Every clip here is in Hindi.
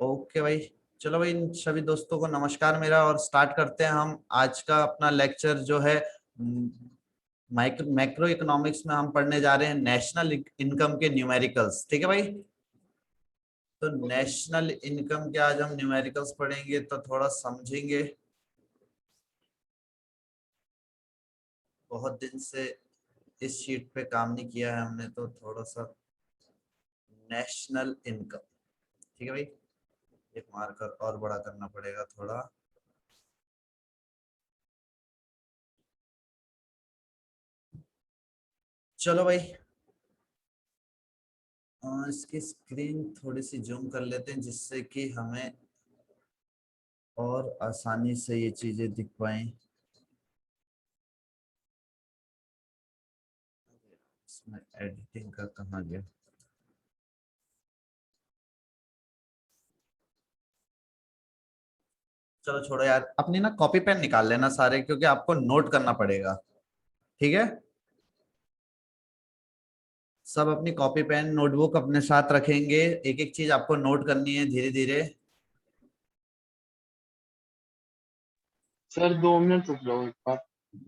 ओके भाई। चलो भाई, इन सभी दोस्तों को नमस्कार मेरा, और स्टार्ट करते हैं हम आज का अपना लेक्चर जो है मैक्रो इकोनॉमिक्स में। हम पढ़ने जा रहे हैं नेशनल इनकम के न्यूमेरिकल्स। ठीक है भाई। तो नेशनल इनकम के आज हम न्यूमेरिकल्स पढ़ेंगे, तो थोड़ा समझेंगे। बहुत दिन से इस शीट पे काम नहीं किया है हमने, तो थोड़ा सा नेशनल इनकम। ठीक है भाई, एक मार्कर और बड़ा करना पड़ेगा थोड़ा। चलो भाई, इसकी स्क्रीन थोड़ी सी जूम कर लेते हैं, जिससे कि हमें और आसानी से ये चीजें दिख पाएं। इसमें एडिटिंग का कहाँ गया? चलो छोड़ो यार, अपनी ना कॉपी पेन निकाल लेना सारे, क्योंकि आपको नोट करना पड़ेगा। ठीक है, सब अपनी कॉपी पेन नोटबुक अपने साथ रखेंगे। एक एक चीज आपको नोट करनी है धीरे धीरे। सर 2 मिनट रुक जाओ एक बार।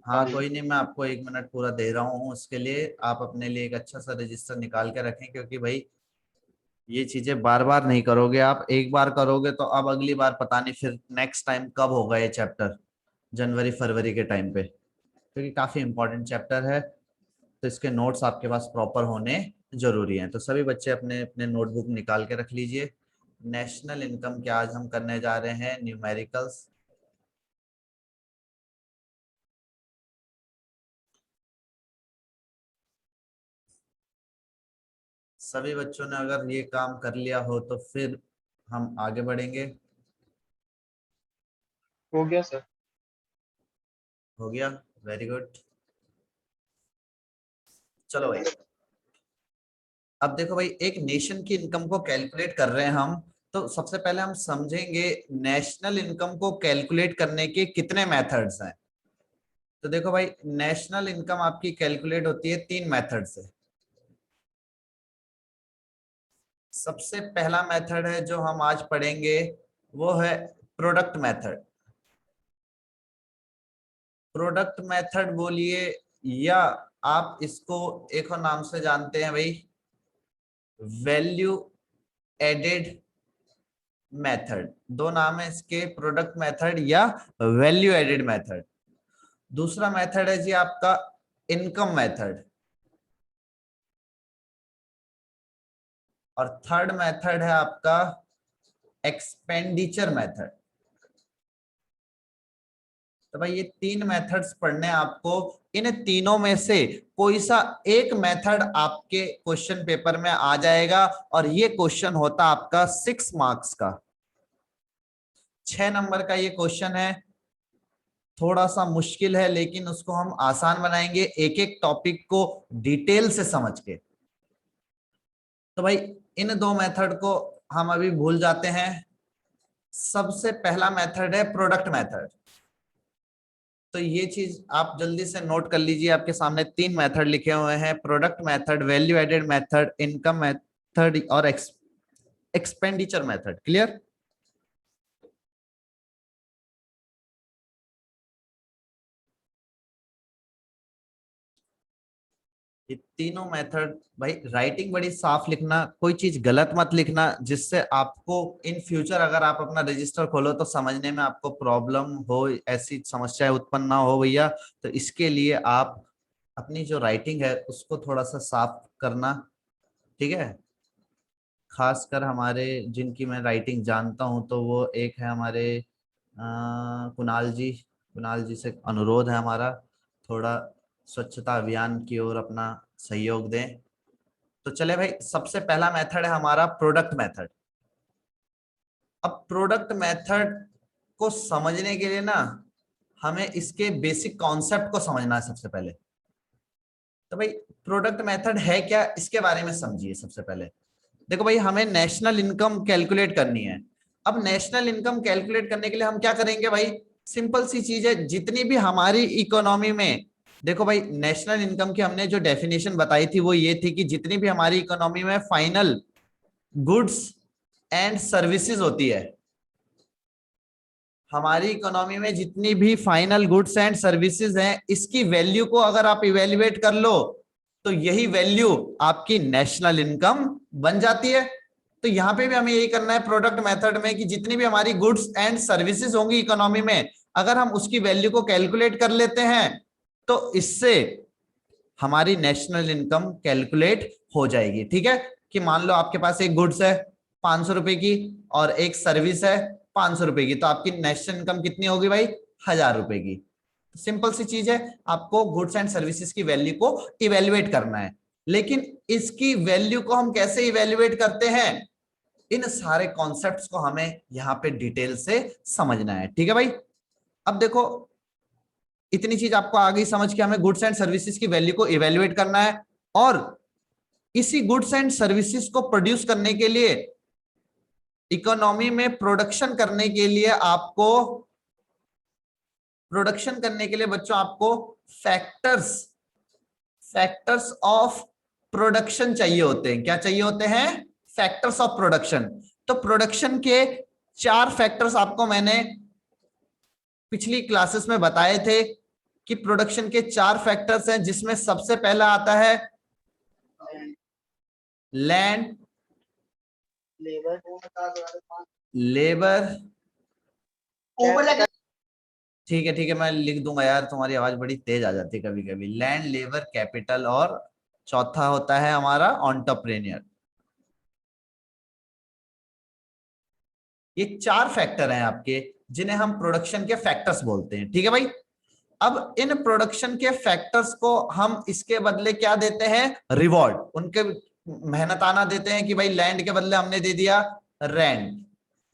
हाँ निकाल लो। कोई नहीं, मैं आपको 1 मिनट पूरा दे रहा हूँ। उसके लिए आप अपने लिए एक अच्छा सा रजिस्टर निकाल के रखें, क्योंकि भाई ये चीजें बार बार नहीं करोगे आप। एक बार करोगे तो अब अगली बार पता नहीं फिर नेक्स्ट टाइम कब होगा ये चैप्टर। जनवरी फरवरी के टाइम पे, क्योंकि काफी इंपॉर्टेंट चैप्टर है। तो इसके नोट्स आपके पास प्रॉपर होने जरूरी हैं। तो सभी बच्चे अपने अपने नोटबुक निकाल के रख लीजिए। नेशनल इनकम के आज हम करने जा रहे हैं न्यूमेरिकल्स। सभी बच्चों ने अगर ये काम कर लिया हो तो फिर हम आगे बढ़ेंगे। हो गया सर। हो गया, वेरी गुड। चलो भाई, अब देखो भाई, एक नेशन की इनकम को कैलकुलेट कर रहे हैं हम। तो सबसे पहले हम समझेंगे नेशनल इनकम को कैलकुलेट करने के कितने मेथड्स हैं। तो देखो भाई, नेशनल इनकम आपकी कैलकुलेट होती है 3 मेथड से। सबसे पहला मेथड है जो हम आज पढ़ेंगे, वो है प्रोडक्ट मेथड। प्रोडक्ट मेथड बोलिए, या आप इसको एक और नाम से जानते हैं भाई, वैल्यू एडेड मेथड। दो नाम है इसके, प्रोडक्ट मेथड या वैल्यू एडेड मेथड। दूसरा मेथड है जी आपका इनकम मेथड, और थर्ड मेथड है आपका एक्सपेंडिचर मेथड। तो भाई ये 3 मेथड्स पढ़ने हैं आपको। इन तीनों में से कोई सा एक मेथड आपके क्वेश्चन पेपर में आ जाएगा, और ये क्वेश्चन होता आपका 6 मार्क्स का। 6 नंबर का ये क्वेश्चन है। थोड़ा सा मुश्किल है, लेकिन उसको हम आसान बनाएंगे एक एक टॉपिक को डिटेल से समझ के। तो भाई इन 2 मेथड को हम अभी भूल जाते हैं। सबसे पहला मेथड है प्रोडक्ट मेथड। तो ये चीज आप जल्दी से नोट कर लीजिए, आपके सामने 3 मेथड लिखे हुए हैं, product method, value added method, income method, और एक्सपेंडिचर मेथड। क्लियर? ये तीनों मेथड भाई, राइटिंग बड़ी साफ लिखना, कोई चीज गलत मत लिखना, जिससे आपको इन फ्यूचर अगर आप अपना रजिस्टर खोलो तो समझने में आपको प्रॉब्लम हो, ऐसी समस्याएं उत्पन्न ना हो भैया। तो इसके लिए आप अपनी जो राइटिंग है उसको थोड़ा सा साफ करना। ठीक है, खासकर हमारे जिनकी मैं राइटिंग जानता हूं, तो वो एक है हमारे कुणाल जी। कुणाल जी से अनुरोध है हमारा, थोड़ा स्वच्छता अभियान की ओर अपना सहयोग दें। तो चले भाई, सबसे पहला मेथड है हमारा प्रोडक्ट मेथड। अब प्रोडक्ट मेथड को समझने के लिए ना, हमें इसके बेसिक कॉन्सेप्ट को समझना है सबसे पहले। तो भाई प्रोडक्ट मेथड है क्या, इसके बारे में समझिए सबसे पहले। देखो भाई, हमें नेशनल इनकम कैलकुलेट करनी है। अब नेशनल इनकम कैलकुलेट करने के लिए हम क्या करेंगे भाई? सिंपल सी चीज है, जितनी भी हमारी इकोनॉमी में, देखो भाई नेशनल इनकम की हमने जो डेफिनेशन बताई थी वो ये थी कि जितनी भी हमारी इकोनॉमी में फाइनल गुड्स एंड सर्विसेज होती है। हमारी इकोनॉमी में जितनी भी फाइनल गुड्स एंड सर्विसेज हैं, इसकी वैल्यू को अगर आप इवेल्युएट कर लो तो यही वैल्यू आपकी नेशनल इनकम बन जाती है। तो यहां पे भी हमें यही करना है प्रोडक्ट मेथड में कि जितनी भी हमारी गुड्स एंड सर्विसेज होंगी इकोनॉमी में, अगर हम उसकी वैल्यू को कैलकुलेट कर लेते हैं तो इससे हमारी नेशनल इनकम कैलकुलेट हो जाएगी। ठीक है, कि मान लो आपके पास एक गुड्स है 500 रुपए की और एक सर्विस है 500 रुपए की, तो आपकी नेशनल इनकम कितनी होगी भाई? 1000 रुपए की। सिंपल सी चीज है, आपको गुड्स एंड सर्विसेज की वैल्यू को इवेल्युएट करना है। लेकिन इसकी वैल्यू को हम कैसे इवेल्युएट करते हैं, इन सारे कॉन्सेप्ट्स को हमें यहां पे डिटेल से समझना है। ठीक है भाई, अब देखो इतनी चीज आपको आ गई समझ के, हमें गुड्स एंड सर्विसेज की वैल्यू को इवेल्युएट करना है और इसी गुड्स एंड सर्विसेज को प्रोड्यूस करने के लिए, इकोनॉमी में प्रोडक्शन करने के लिए आपको, प्रोडक्शन करने के लिए बच्चों आपको फैक्टर्स ऑफ प्रोडक्शन चाहिए होते हैं। क्या चाहिए होते हैं? Factors of production. तो प्रोडक्शन के 4 फैक्टर्स आपको मैंने पिछली क्लासेस में बताए थे कि प्रोडक्शन के 4 फैक्टर्स हैं, जिसमें सबसे पहला आता है लैंड, लेबर। ठीक है मैं लिख दूंगा यार, तुम्हारी आवाज बड़ी तेज आ जाती है कभी कभी। लैंड, लेबर, कैपिटल और चौथा होता है हमारा एंटरप्रेन्योर। ये 4 फैक्टर हैं आपके, जिन्हें हम प्रोडक्शन के फैक्टर्स बोलते हैं। ठीक है भाई, अब इन प्रोडक्शन के फैक्टर्स को हम इसके बदले क्या देते हैं? रिवॉर्ड। उनके मेहनताना देते हैं कि भाई लैंड के बदले हमने दे दिया रेंट,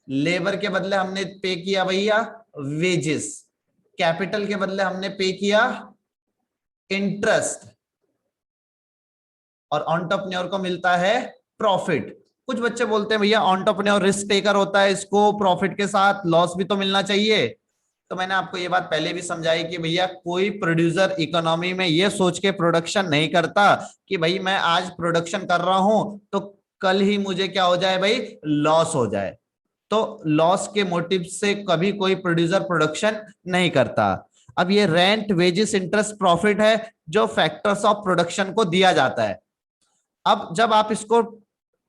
लेबर के बदले हमने पे किया भैया वेजेस, कैपिटल के बदले हमने पे किया इंटरेस्ट, और एंटरप्रेन्योर को मिलता है प्रॉफिट। कुछ बच्चे बोलते हैं भैया एंटरप्रेन्योर रिस्क टेकर होता है, इसको प्रॉफिट के साथ लॉस भी तो मिलना चाहिए। तो मैंने आपको ये बात पहले भी समझाई कि भैया कोई प्रोड्यूसर इकोनॉमी में ये सोच के प्रोडक्शन नहीं करता कि भाई मैं आज प्रोडक्शन कर रहा हूं तो कल ही मुझे क्या हो जाए भाई? लॉस हो जाए। तो लॉस के मोटिव से कभी कोई प्रोड्यूसर प्रोडक्शन नहीं करता। अब ये रेंट, वेजेस, इंटरेस्ट, प्रॉफिट है जो फैक्टर्स ऑफ प्रोडक्शन को दिया जाता है। अब जब आप इसको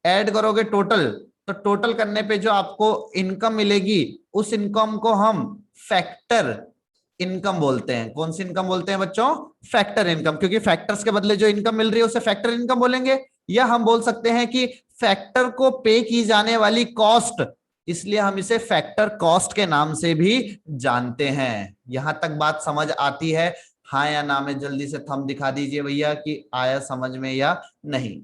ऐड करोगे टोटल, तो टोटल करने पे जो आपको इनकम मिलेगी, उस इनकम को हम फैक्टर इनकम बोलते हैं। कौन सी इनकम बोलते हैं बच्चों? फैक्टर इनकम, क्योंकि फैक्टर्स के बदले जो इनकम मिल रही है उसे फैक्टर इनकम बोलेंगे। या हम बोल सकते हैं कि फैक्टर को पे की जाने वाली कॉस्ट, इसलिए हम इसे फैक्टर कॉस्ट के नाम से भी जानते हैं। यहां तक बात समझ आती है? हाँ या ना में जल्दी से थंब दिखा दीजिए भैया कि आया समझ में या नहीं।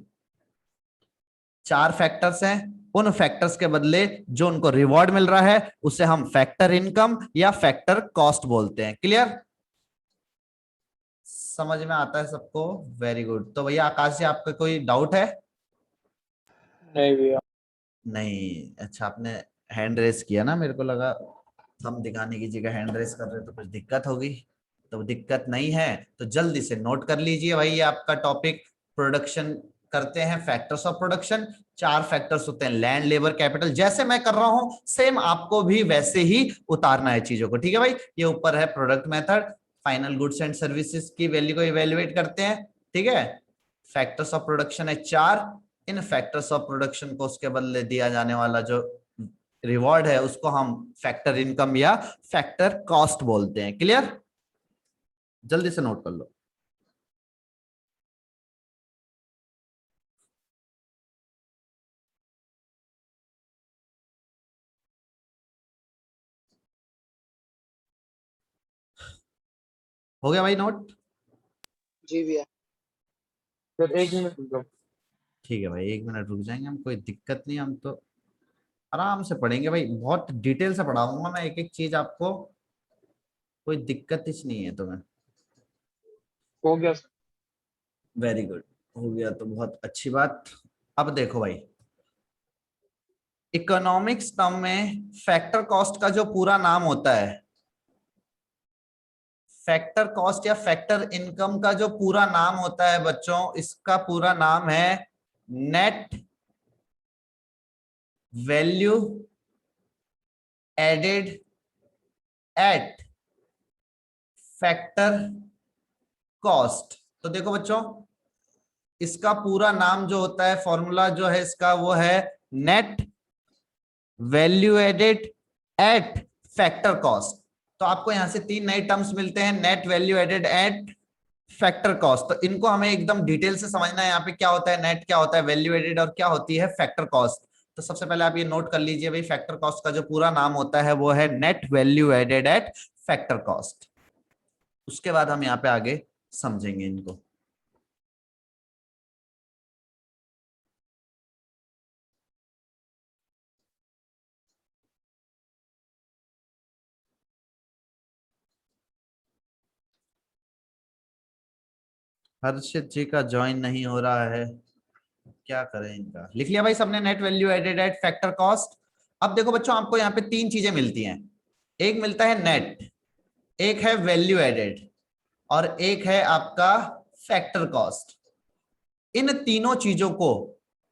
4 फैक्टर्स हैं, उन फैक्टर्स के बदले जो उनको रिवॉर्ड मिल रहा है उसे हम फैक्टर इनकम या फैक्टर कॉस्ट बोलते हैं। क्लियर? समझ में आता है सबको? Very good. तो भैया आकाश जी, आपका कोई डाउट है? नहीं भैया। नहीं? अच्छा, आपने हैंड रेस किया ना, मेरे को लगा हम दिखाने की जगह हैंड रेस कर रहे तो कुछ दिक्कत होगी। तो दिक्कत नहीं है, तो जल्दी से नोट कर लीजिए भाई, ये आपका टॉपिक प्रोडक्शन करते हैं, फैक्टर्स ऑफ प्रोडक्शन। 4 फैक्टर्स होते हैं, लैंड, लेबर, कैपिटल। जैसे मैं कर रहा हूं सेम आपको भी वैसे ही उतारना है चीजों को। ठीक है भाई, ये ऊपर है product method, final goods and services की वैल्यू को इवेल्युएट करते हैं। ठीक है, फैक्टर्स ऑफ प्रोडक्शन है 4। इन फैक्टर्स ऑफ प्रोडक्शन को उसके बदले दिया जाने वाला जो रिवॉर्ड है उसको हम फैक्टर इनकम या फैक्टर कॉस्ट बोलते हैं। क्लियर? जल्दी से नोट कर लो। हो गया भाई नोट? जी भैया। सर 1 मिनट रुको। ठीक है भाई, 1 मिनट रुक जाएंगे हम, कोई दिक्कत नहीं, हम तो आराम से पढ़ेंगे भाई, बहुत डिटेल से पढ़ाऊंगा मैं एक एक चीज आपको, कोई दिक्कत ही नहीं है तुम्हें। हो गया सर। वेरी गुड, हो गया तो बहुत अच्छी बात। अब देखो भाई, इकोनॉमिक्स टर्म में फैक्टर कॉस्ट का जो पूरा नाम होता है, फैक्टर कॉस्ट या फैक्टर इनकम का जो पूरा नाम होता है बच्चों, इसका पूरा नाम है net value added at factor cost. तो देखो बच्चों, इसका पूरा नाम जो होता है, फॉर्मूला जो है इसका, वो है net value added at factor cost. तो आपको यहां से तीन नए टर्म्स मिलते हैं, net value added at factor cost. तो इनको हमें एकदम डिटेल से समझना है, यहाँ पे क्या होता है नेट, क्या होता है वैल्यू एडेड, और क्या होती है फैक्टर कॉस्ट। तो सबसे पहले आप ये नोट कर लीजिए भाई, फैक्टर कॉस्ट का जो पूरा नाम होता है वो है net value added at factor cost. उसके बाद हम यहाँ पे आगे समझेंगे इनको। हर्षित जी का ज्वाइन नहीं हो रहा है, क्या करें इनका। लिख लिया भाई सबने, net value added at factor cost. अब देखो बच्चों, आपको यहाँ पे तीन चीजें मिलती हैं। एक मिलता है नेट, एक है वैल्यू एडेड, और एक है आपका फैक्टर कॉस्ट। इन तीनों चीजों को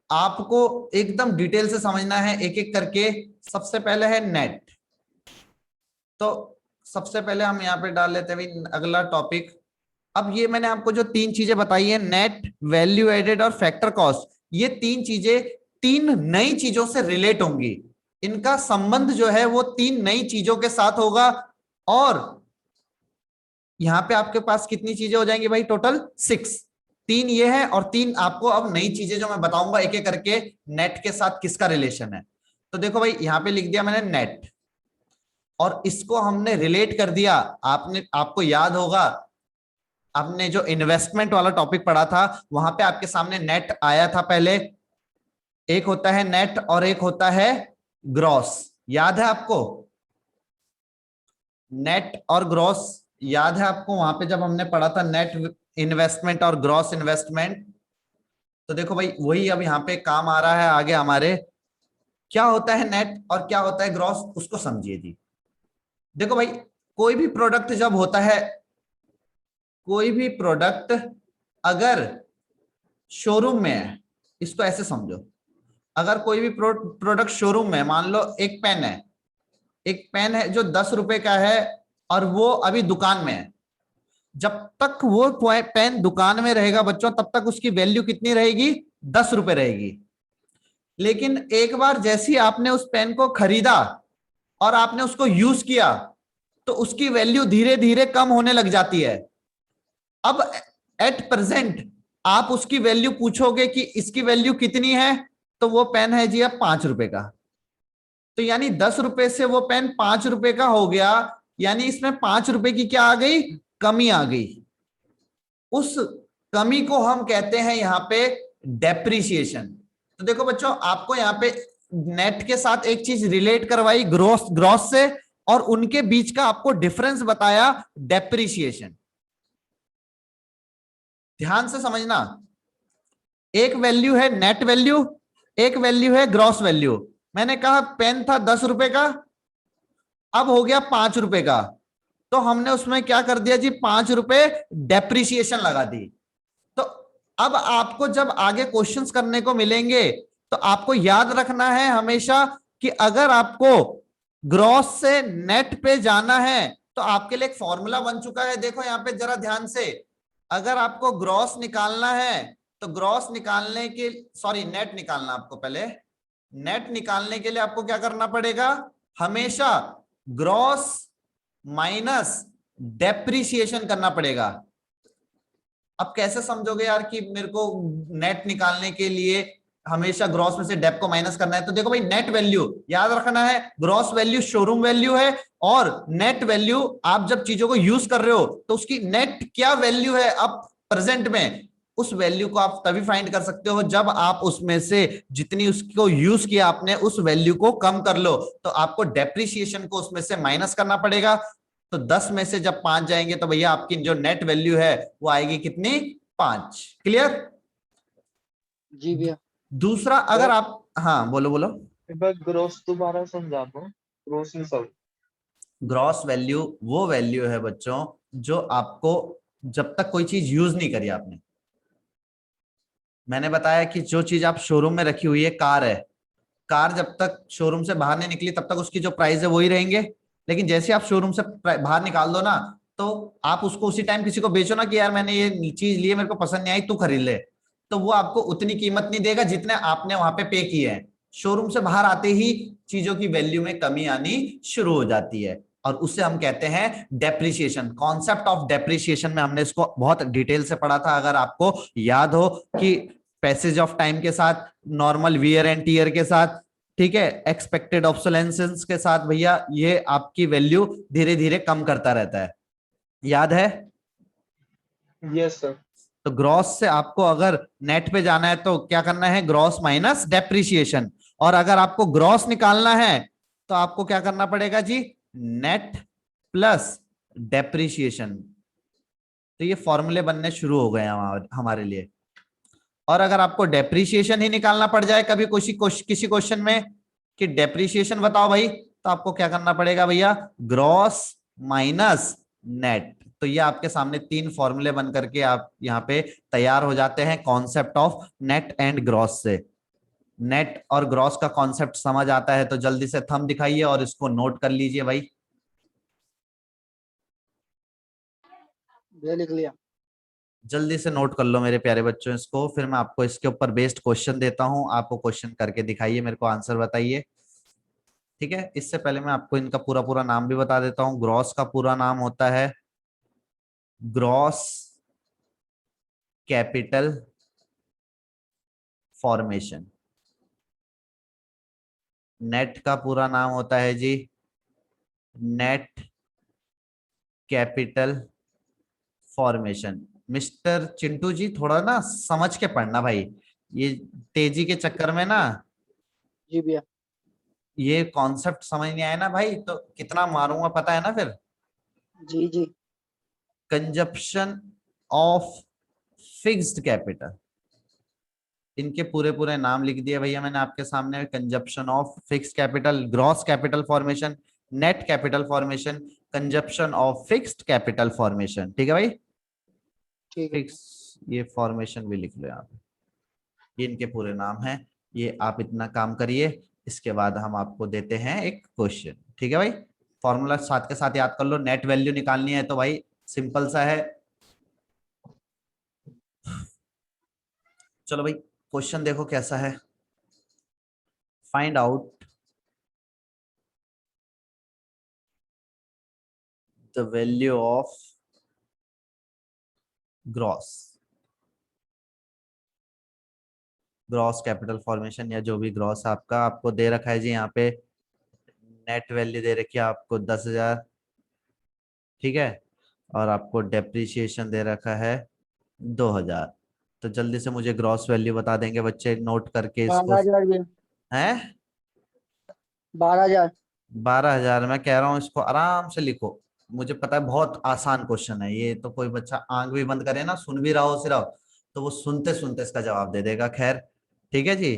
आपको एकदम डिटेल से समझना है, एक एक करके। सबसे पहले है नेट। तो सबसे पहले हम यहाँ पे डाल लेते हैं भाई अगला टॉपिक। अब ये मैंने आपको जो तीन चीजें बताई है, नेट वैल्यू एडेड और फैक्टर कॉस्ट, ये तीन चीजें तीन नई चीजों से रिलेट होंगी। इनका संबंध जो है वो तीन नई चीजों के साथ होगा। और यहां पे आपके पास कितनी चीजें हो जाएंगी भाई, टोटल 6। तीन ये है और तीन आपको अब नई चीजें जो मैं बताऊंगा एक एक करके, नेट के साथ किसका रिलेशन है। तो देखो भाई, यहां पे लिख दिया मैंने नेट, और इसको हमने रिलेट कर दिया। आपको याद होगा, आपने जो इन्वेस्टमेंट वाला टॉपिक पढ़ा था, वहां पे आपके सामने नेट आया था पहले। एक होता है नेट और एक होता है ग्रॉस, याद है आपको? नेट और ग्रॉस याद है आपको, वहां पे जब हमने पढ़ा था नेट इन्वेस्टमेंट और ग्रॉस इन्वेस्टमेंट। तो देखो भाई, वही अब यहाँ पे काम आ रहा है आगे हमारे। क्या होता है नेट और क्या होता है ग्रॉस, उसको समझिए जी। देखो भाई, कोई भी प्रोडक्ट जब होता है, कोई भी प्रोडक्ट अगर शोरूम में है, इसको ऐसे समझो, अगर कोई भी प्रोडक्ट शोरूम में, मान लो एक पेन है, एक पेन है जो 10 रुपए का है, और वो अभी दुकान में है। जब तक वो पेन दुकान में रहेगा बच्चों, तब तक उसकी वैल्यू कितनी रहेगी, 10 रुपए रहेगी। लेकिन एक बार जैसे ही आपने उस पेन को खरीदा और आपने उसको यूज किया, तो उसकी वैल्यू धीरे धीरे कम होने लग जाती है। अब एट प्रेजेंट आप उसकी वैल्यू पूछोगे कि इसकी वैल्यू कितनी है, तो वो पेन है जी अब 5 रुपए का। तो यानी 10 रुपए से वो पेन 5 रुपए का हो गया, यानी इसमें 5 रुपए की क्या आ गई, कमी आ गई। उस कमी को हम कहते हैं यहां पे डेप्रिसिएशन। तो देखो बच्चों, आपको यहां पे नेट के साथ एक चीज रिलेट करवाई ग्रोस ग्रॉस से, और उनके बीच का आपको डिफरेंस बताया डेप्रिसिएशन। ध्यान से समझना, एक वैल्यू है नेट वैल्यू, एक वैल्यू है ग्रॉस वैल्यू। मैंने कहा पेन था 10 रुपए का, अब हो गया 5 रुपए का। तो हमने उसमें क्या कर दिया जी, 5 रुपए डेप्रिसिएशन लगा दी। तो अब आपको जब आगे क्वेश्चंस करने को मिलेंगे, तो आपको याद रखना है हमेशा कि अगर आपको ग्रॉस से नेट पे जाना है, तो आपके लिए एक फॉर्मूला बन चुका है। देखो यहां पे जरा ध्यान से, अगर आपको ग्रॉस निकालना है, तो ग्रॉस निकालने के, सॉरी नेट निकालना आपको पहले, नेट निकालने के लिए आपको क्या करना पड़ेगा, हमेशा ग्रॉस माइनस डेप्रिसिएशन करना पड़ेगा। अब कैसे समझोगे यार कि मेरे को नेट निकालने के लिए हमेशा ग्रॉस में से डेप को माइनस करना है? तो देखो भाई, नेट वैल्यू याद रखना है, ग्रॉस वैल्यू शोरूम वैल्यू है, और नेट वैल्यू आप जब चीजों को यूज कर रहे हो तो उसकी नेट क्या वैल्यू है अब प्रेजेंट में, उस वैल्यू को आप तभी फाइंड कर सकते हो जब आप उसमें से जितनी उसको यूज किया आपने, उस वैल्यू को कम कर लो। तो आपको डेप्रिसिएशन को उसमें से माइनस करना पड़ेगा। तो 10 में से जब 5 जाएंगे, तो भैया आपकी जो नेट वैल्यू है वो आएगी कितनी, 5। क्लियर? जी भैया। दूसरा, अगर आप, हाँ बोलो बोलो। एक बार ग्रोस दोबारा समझा दो, ग्रोस नहीं सब। ग्रॉस वैल्यू वो वैल्यू है बच्चों, जो आपको जब तक कोई चीज यूज नहीं करी आपने, मैंने बताया कि जो चीज आप शोरूम में रखी हुई है, कार है, कार जब तक शोरूम से बाहर नहीं निकली तब तक उसकी जो प्राइस है वही रहेंगे, लेकिन जैसे आप शोरूम से बाहर निकाल दो ना, तो आप उसको उसी टाइम किसी को बेचो ना कि यार मैंने ये चीज ली है, मेरे को पसंद नहीं आई, तू खरीद ले, तो वो आपको उतनी कीमत नहीं देगा जितने आपने वहां पे किए हैं। शोरूम से बाहर आते ही चीजों की वैल्यू में कमी आनी शुरू हो जाती है, और उसे हम कहते हैं डेप्रिसिएशन। कॉन्सेप्ट ऑफ डेप्रिसिएशन में हमने इसको बहुत डिटेल से पढ़ा था, अगर आपको याद हो कि पैसेज ऑफ टाइम के साथ, नॉर्मल वियर एंड टीयर के साथ, ठीक है, एक्सपेक्टेड ऑब्सोलेंसेंस के साथ, भैया ये आपकी वैल्यू धीरे धीरे कम करता रहता है, याद है? Yes sir. तो ग्रॉस से आपको अगर नेट पे जाना है तो क्या करना है, ग्रॉस माइनस डेप्रिसिएशन, और अगर आपको ग्रॉस निकालना है तो आपको क्या करना पड़ेगा जी, नेट प्लस डेप्रिसिएशन। तो ये फॉर्मूले बनने शुरू हो गए हमारे लिए। और अगर आपको डेप्रिसिएशन ही निकालना पड़ जाए कभी किसी क्वेश्चन में कि डेप्रिसिएशन बताओ भाई, तो आपको क्या करना पड़ेगा भैया, ग्रॉस माइनस नेट। तो ये आपके सामने तीन फॉर्मूले बन करके आप यहाँ पे तैयार हो जाते हैं concept of net and gross से। नेट और ग्रॉस का कॉन्सेप्ट समझ आता है तो जल्दी से थंब दिखाइए और इसको नोट कर लीजिए भाई। ये लिख लिया। जल्दी से नोट कर लो मेरे प्यारे बच्चों इसको, फिर मैं आपको इसके ऊपर बेस्ड क्वेश्चन देता हूं, आपको क्वेश्चन करके दिखाइए, मेरे को आंसर बताइए, ठीक है? इससे पहले मैं आपको इनका पूरा पूरा नाम भी बता देता हूं। ग्रॉस का पूरा नाम होता है ग्रॉस कैपिटल फॉर्मेशन। नेट का पूरा नाम होता है जी net capital formation. Mister Chintu ji थोड़ा ना समझ के पढ़ना भाई, ये तेजी के चक्कर में ना जी भैया। ये कॉन्सेप्ट समझ नहीं आया ना भाई तो कितना मारूंगा पता है ना फिर। जी जी। कंजप्शन ऑफ फिक्स्ड कैपिटल, इनके पूरे पूरे नाम लिख दिए भैया मैंने आपके सामने। Consumption of fixed capital, gross capital formation, net capital formation, consumption of fixed capital formation, ठीक है भाई? ठीक है भैया। फिक्स, ये फॉर्मेशन भी लिख लो यहाँ पे, ये इनके पूरे नाम हैं। ये आप इतना काम करिए, इसके बाद हम आपको देते हैं एक क्वेश्चन, ठीक है भाई? फॉर्मूला साथ के साथ याद कर लो। नेट वैल्यू निकालनी है तो भाई सिंपल सा है, चलो भाई क्वेश्चन देखो कैसा है। Find out the value of gross, gross capital formation या जो भी ग्रॉस आपका आपको दे रखा है जी यहाँ पे। नेट वैल्यू दे रखी है आपको 10,000, ठीक है, और आपको डेप्रिसिएशन दे रखा है 2,000। तो जल्दी से मुझे ग्रॉस वैल्यू बता देंगे बच्चे नोट करके इसको। 12,000 भैया। है 12,000। 12,000? मैं कह रहा हूँ इसको आराम से लिखो, मुझे पता है बहुत आसान क्वेश्चन है ये, तो कोई बच्चा आंख भी बंद करे ना, सुन भी रहा हो सिर्फ, तो वो सुनते सुनते इसका जवाब दे देगा। खैर ठीक है जी।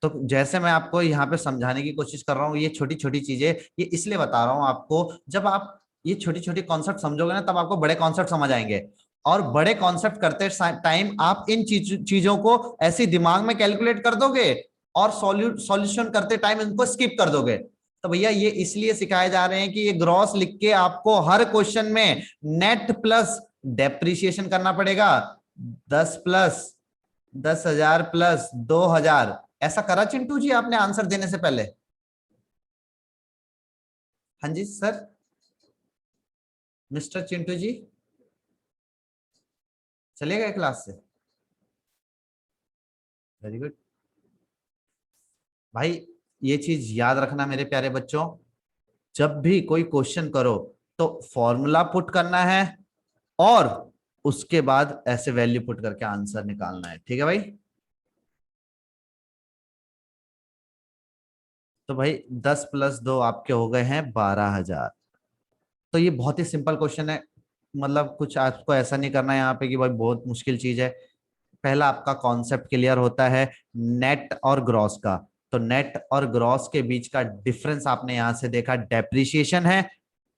तो जैसे मैं आपको यहाँ पे समझाने की कोशिश कर रहा हूँ, ये छोटी छोटी चीजें ये इसलिए बता रहा हूँ आपको, जब आप ये छोटी छोटी कॉन्सेप्ट समझोगे ना तब आपको बड़े कॉन्सेप्ट समझ आएंगे। और बड़े कॉन्सेप्ट करते टाइम आप इन चीजों को ऐसे दिमाग में कैलकुलेट कर दोगे और सॉल्यूशन करते टाइम इनको स्किप कर दोगे। तो भैया ये इसलिए सिखाए जा रहे हैं कि ये ग्रॉस लिख के आपको हर क्वेश्चन में नेट प्लस डेप्रिसिएशन करना पड़ेगा। 10 प्लस 10,000 प्लस 2,000, ऐसा करा चिंटू जी आपने आंसर देने से पहले? हाँ जी सर, मिस्टर चिंटू जी चले गए क्लास से? वेरी गुड भाई, ये चीज याद रखना मेरे प्यारे बच्चों, जब भी कोई क्वेश्चन करो तो फॉर्मूला पुट करना है और उसके बाद ऐसे वैल्यू पुट करके आंसर निकालना है, ठीक है भाई? तो भाई 10 प्लस 2 आपके हो गए हैं 12,000। तो ये बहुत ही सिंपल क्वेश्चन है, मतलब कुछ आपको ऐसा नहीं करना है यहाँ पे कि भाई बहुत मुश्किल चीज है। पहला आपका कॉन्सेप्ट क्लियर होता है नेट और ग्रॉस का, तो नेट और ग्रॉस के बीच का डिफरेंस आपने यहां से देखा डेप्रिसिएशन है।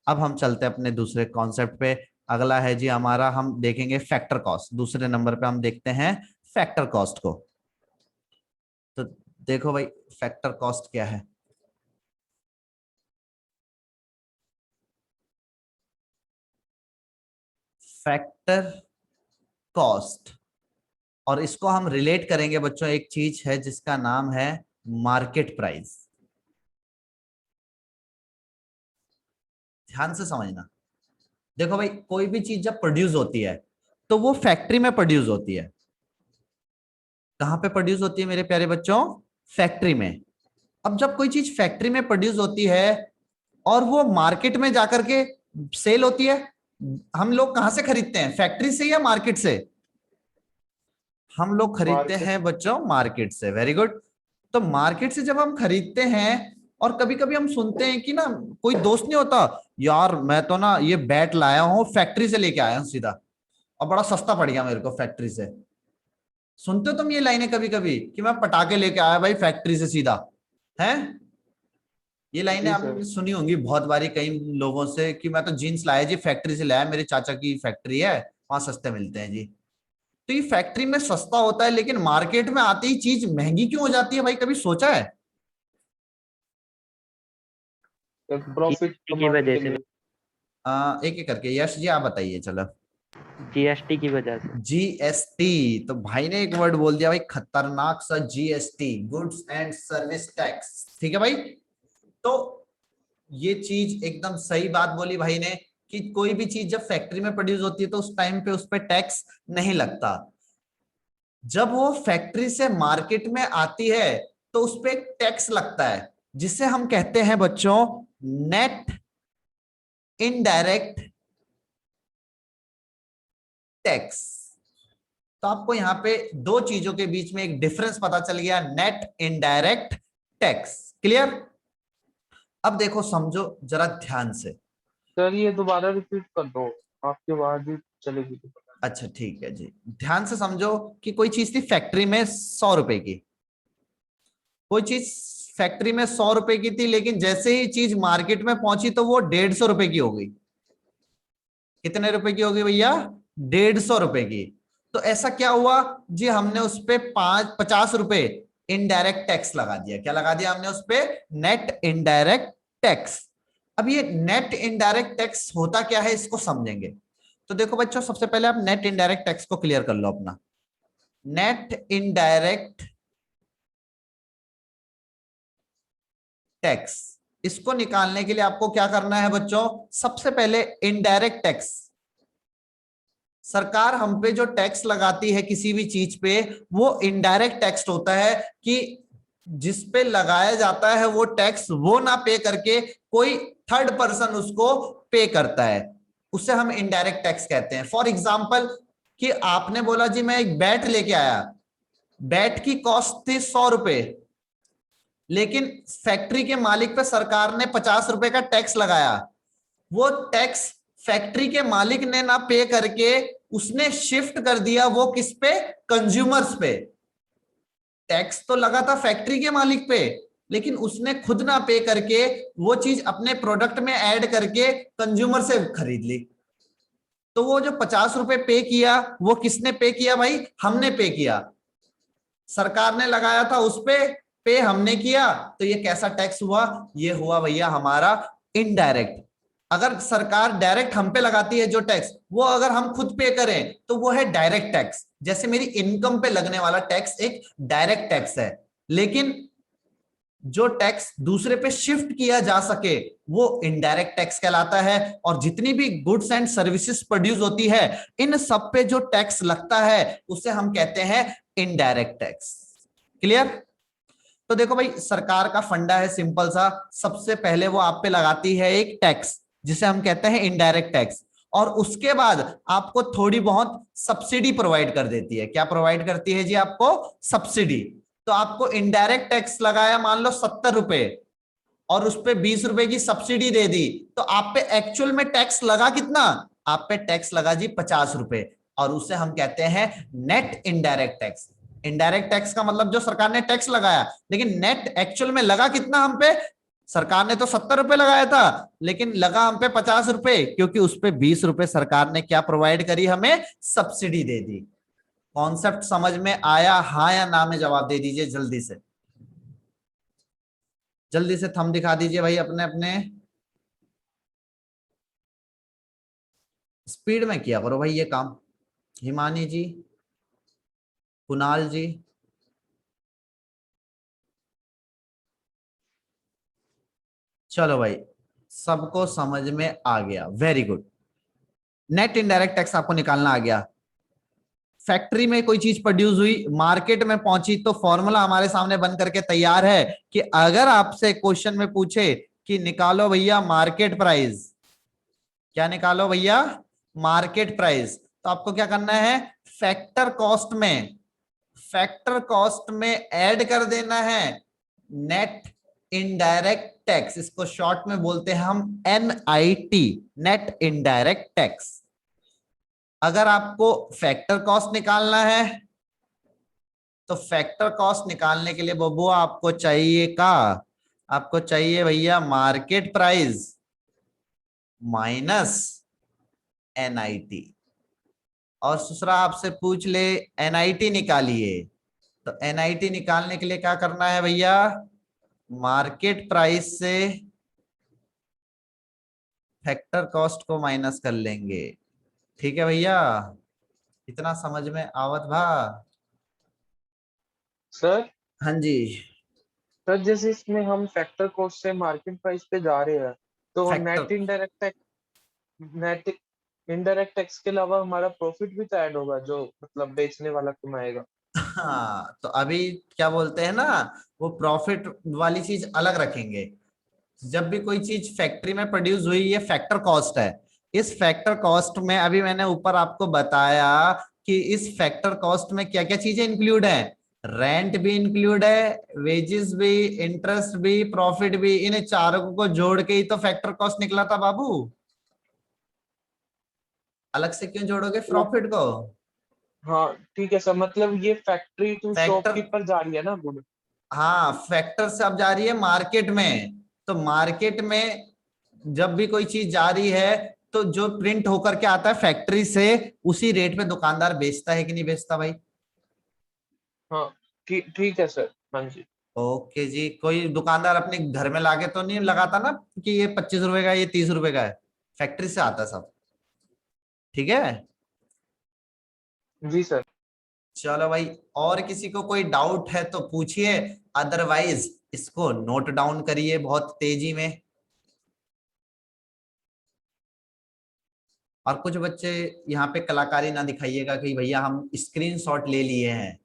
अब हम चलते हैं अपने दूसरे कॉन्सेप्ट पे। अगला है जी हमारा, हम देखेंगे फैक्टर कॉस्ट। दूसरे नंबर पे हम देखते हैं फैक्टर कॉस्ट को। तो देखो भाई फैक्टर कॉस्ट क्या है। फैक्टर कॉस्ट, और इसको हम रिलेट करेंगे बच्चों, एक चीज है जिसका नाम है मार्केट प्राइस। ध्यान से समझना। देखो भाई कोई भी चीज जब प्रोड्यूस होती है तो वो फैक्ट्री में प्रोड्यूस होती है। कहां पे प्रोड्यूस होती है मेरे प्यारे बच्चों? फैक्ट्री में। अब जब कोई चीज फैक्ट्री में प्रोड्यूस होती है और वो मार्केट में जाकर के सेल होती है, हम लोग कहां से खरीदते हैं, फैक्ट्री से या मार्केट से? हम लोग खरीदते मार्केट। हैं बच्चों मार्केट से। Very good. तो मार्केट से जब हम खरीदते हैं, और कभी कभी हम सुनते हैं कि ना, कोई दोस्त नहीं होता, यार मैं तो ना ये बैट लाया हूं फैक्ट्री से लेके आया हूं सीधा, और बड़ा सस्ता पड़ गया मेरे को फैक्ट्री से। सुनते हो तुम ये लाइनें कभी कभी कि मैं पटाखे लेके आया भाई फैक्ट्री से सीधा? है ये लाइनें जी आपने सर। सुनी होंगी बहुत बारी कई लोगों से कि मैं तो जीन्स लाया जी फैक्ट्री से लाया, मेरे चाचा की फैक्ट्री है, वहां सस्ते मिलते हैं जी। तो ये फैक्ट्री में सस्ता होता है, लेकिन मार्केट में आते ही चीज महंगी क्यों हो जाती है भाई? कभी सोचा है? प्रॉफिट जीएसटी की कमाने वजह के से। लिए। एक एक करके यश जी आप बताइए चलो। जीएसटी की वजह से। जीएसटी, तो भाई ने एक वर्ड बोल दिया भाई खतरनाक सा, GST, goods and service tax. ठीक है भाई। तो ये चीज एकदम सही बात बोली भाई ने कि कोई भी चीज जब फैक्ट्री में प्रोड्यूस होती है तो उस टाइम पे उस पर टैक्स नहीं लगता। जब वो फैक्ट्री से मार्केट में आती है तो उस पर टैक्स लगता है, जिसे हम कहते हैं बच्चों नेट इनडायरेक्ट टैक्स। तो आपको यहां पे दो चीजों के बीच में एक डिफरेंस पता चल गया, नेट इनडायरेक्ट टैक्स। क्लियर? अब देखो समझो जरा ध्यान से। सर ये दोबारा रिपीट कर दो, आपके बाद ही चलेगी तो पता अच्छा ठीक है जी, ध्यान से समझो कि कोई चीज थी फैक्ट्री में 100 रुपए की। कोई चीज फैक्ट्री में 100 रुपए की थी, लेकिन जैसे ही चीज मार्केट में पहुंची तो वो 150 रुपए की हो गई। कितने रुपए की हो गई भैया? 150 रुपए की। तो ऐसा क्या हुआ जी, हमने उस पे 50 रुपए इनडायरेक्ट टैक्स लगा दिया। क्या लगा दिया हमने उस पे? Net indirect tax. अब ये नेट इनडायरेक्ट टैक्स होता क्या है इसको समझेंगे। तो देखो बच्चों सबसे पहले आप नेट इनडायरेक्ट टैक्स को क्लियर कर लो अपना। नेट इनडायरेक्ट टैक्स, इसको निकालने के लिए आपको क्या करना है बच्चों? सबसे पहले इनडायरेक्ट टैक्स, सरकार हम पे जो टैक्स लगाती है किसी भी चीज पे, वो इनडायरेक्ट टैक्स होता है कि जिस पे लगाया जाता है वो टैक्स वो ना पे करके कोई थर्ड पर्सन उसको पे करता है, उसे हम इनडायरेक्ट टैक्स कहते हैं। फॉर एग्जाम्पल कि आपने बोला जी मैं एक बैट लेके आया, बैट की कॉस्ट थी 100 रुपए, लेकिन फैक्ट्री के मालिक पे सरकार ने 50 रुपए का टैक्स लगाया। वो टैक्स फैक्ट्री के मालिक ने ना पे करके उसने शिफ्ट कर दिया वो किस पे? कंज्यूमर्स पे। टैक्स तो लगा था फैक्ट्री के मालिक पे, लेकिन उसने खुद ना पे करके वो चीज अपने प्रोडक्ट में ऐड करके कंज्यूमर से खरीद ली। तो वो जो 50 रुपए पे किया वो किसने पे किया भाई? हमने पे किया। सरकार ने लगाया था उस पे हमने किया। तो ये कैसा टैक्स हुआ? ये हुआ भैया हमारा इनडायरेक्ट। अगर सरकार डायरेक्ट हम पे लगाती है जो टैक्स, वो अगर हम खुद पे करें तो वो है डायरेक्ट टैक्स। जैसे मेरी इनकम पे लगने वाला टैक्स एक डायरेक्ट टैक्स है, लेकिन जो टैक्स दूसरे पे शिफ्ट किया जा सके वो इनडायरेक्ट टैक्स कहलाता है। और जितनी भी गुड्स एंड सर्विसेज प्रोड्यूस होती है, इन सब पे जो टैक्स लगता है उसे हम कहते हैं इनडायरेक्ट टैक्स। क्लियर? तो देखो भाई सरकार का फंडा है सिंपल सा, सबसे पहले वो आप पे लगाती है एक टैक्स जिसे हम कहते हैं इनडायरेक्ट टैक्स, और उसके बाद आपको थोड़ी बहुत सब्सिडी प्रोवाइड कर देती है। क्या प्रोवाइड करती है जी? आपको सब्सिडी। तो आपको इनडायरेक्ट टैक्स लगाया मान लो 70 रुपए, और उस पे 20 रुपए की सब्सिडी दे दी, तो आप पे एक्चुअल में टैक्स लगा कितना? आप पे टैक्स लगा जी 50 रुपए, और उसे हम कहते हैं net indirect tax. Indirect tax का मतलब जो सरकार ने टैक्स लगाया, लेकिन नेट एक्चुअल में लगा कितना हम पे? सरकार ने तो 70 रुपए लगाया था, लेकिन लगा हम पे 50 रुपए, क्योंकि उस पे 20 रुपए सरकार ने क्या प्रोवाइड करी? हमें सब्सिडी दे दी। कॉन्सेप्ट समझ में आया? हाँ या ना में जवाब दे दीजिए जल्दी से। जल्दी से थंब दिखा दीजिए भाई अपने अपने। स्पीड में किया करो भाई ये काम। हिमानी जी, कुणाल जी। चलो भाई, सबको समझ में आ गया, very good. Net indirect tax आपको निकालना आ गया। फैक्ट्री में कोई चीज प्रोड्यूस हुई, मार्केट में पहुंची, तो फॉर्मूला हमारे सामने बन करके तैयार है कि अगर आपसे क्वेश्चन में पूछे कि निकालो भैया मार्केट प्राइस, क्या निकालो भैया, मार्केट प्राइस, तो आपको क्या करना है, फैक्टर कॉस्ट में, फैक्टर कॉस्ट में ऐड कर देना है नेट इनडायरेक्ट टैक्स। इसको शॉर्ट में बोलते हैं हम NIT, नेट इनडायरेक्ट टैक्स। अगर आपको फैक्टर कॉस्ट निकालना है तो फैक्टर कॉस्ट निकालने के लिए बबू आपको चाहिए का, आपको चाहिए भैया मार्केट प्राइस माइनस NIT। और दूसरा आपसे पूछ ले NIT निकालिए, तो NIT निकालने के लिए क्या करना है भैया, मार्केट प्राइस से फैक्टर कॉस्ट को माइनस कर लेंगे। ठीक है भैया, इतना समझ में आवत भा। सर हाँ जी। सर जैसे इसमें हम फैक्टर कॉस्ट से मार्केट प्राइस पे जा रहे हैं, तो फैक्टर, नेट इनडायरेक्ट टैक्स के अलावा हमारा प्रॉफिट भी तो ऐड होगा, जो मतलब बेचने वाला कमाएगा। हाँ तो अभी क्या बोलते हैं ना, वो प्रॉफिट वाली चीज अलग रखेंगे। जब भी कोई चीज फैक्ट्री में प्रोड्यूस हुई, ये फैक्टर कॉस्ट है। इस फैक्टर कॉस्ट में अभी मैंने ऊपर आपको बताया कि इस फैक्टर कॉस्ट में क्या क्या चीजें इंक्लूड है, रेंट भी इंक्लूड है, वेजेस भी, इंटरेस्ट भी, प्रॉफिट भी। इन चारों को जोड़ के ही तो फैक्टर कॉस्ट निकला था बाबू। अलग से क्यों जोड़ोगे तो प्रॉफिट को। हाँ ठीक है सर, मतलब ये फैक्ट्री टू फैक्टर, शॉपकीपर जा रही है ना गुड। हाँ फैक्टर से अब जा रही है मार्केट में। तो मार्केट में जब भी कोई चीज जा रही है तो जो प्रिंट होकर के आता है फैक्ट्री से, उसी रेट पे दुकानदार बेचता है कि नहीं बेचता भाई। हाँ ठीक ठीक है सर, हाँ जी। ओके जी, कोई दुकानदार अपने घर में लाके तो नहीं लगाता ना कि ये 25 रुपए का है, ये 30 रुपए का है। फैक्ट्री से आता है सब। ठीक है। जी सर। चलो भाई, और किसी को कोई डाउट है तो पूछिए, अदरवाइज इसको नोट डाउन करिए बहुत तेजी में। और कुछ बच्चे यहाँ पे कलाकारी ना दिखाइएगा कि भैया हम स्क्रीनशॉट ले लिए हैं,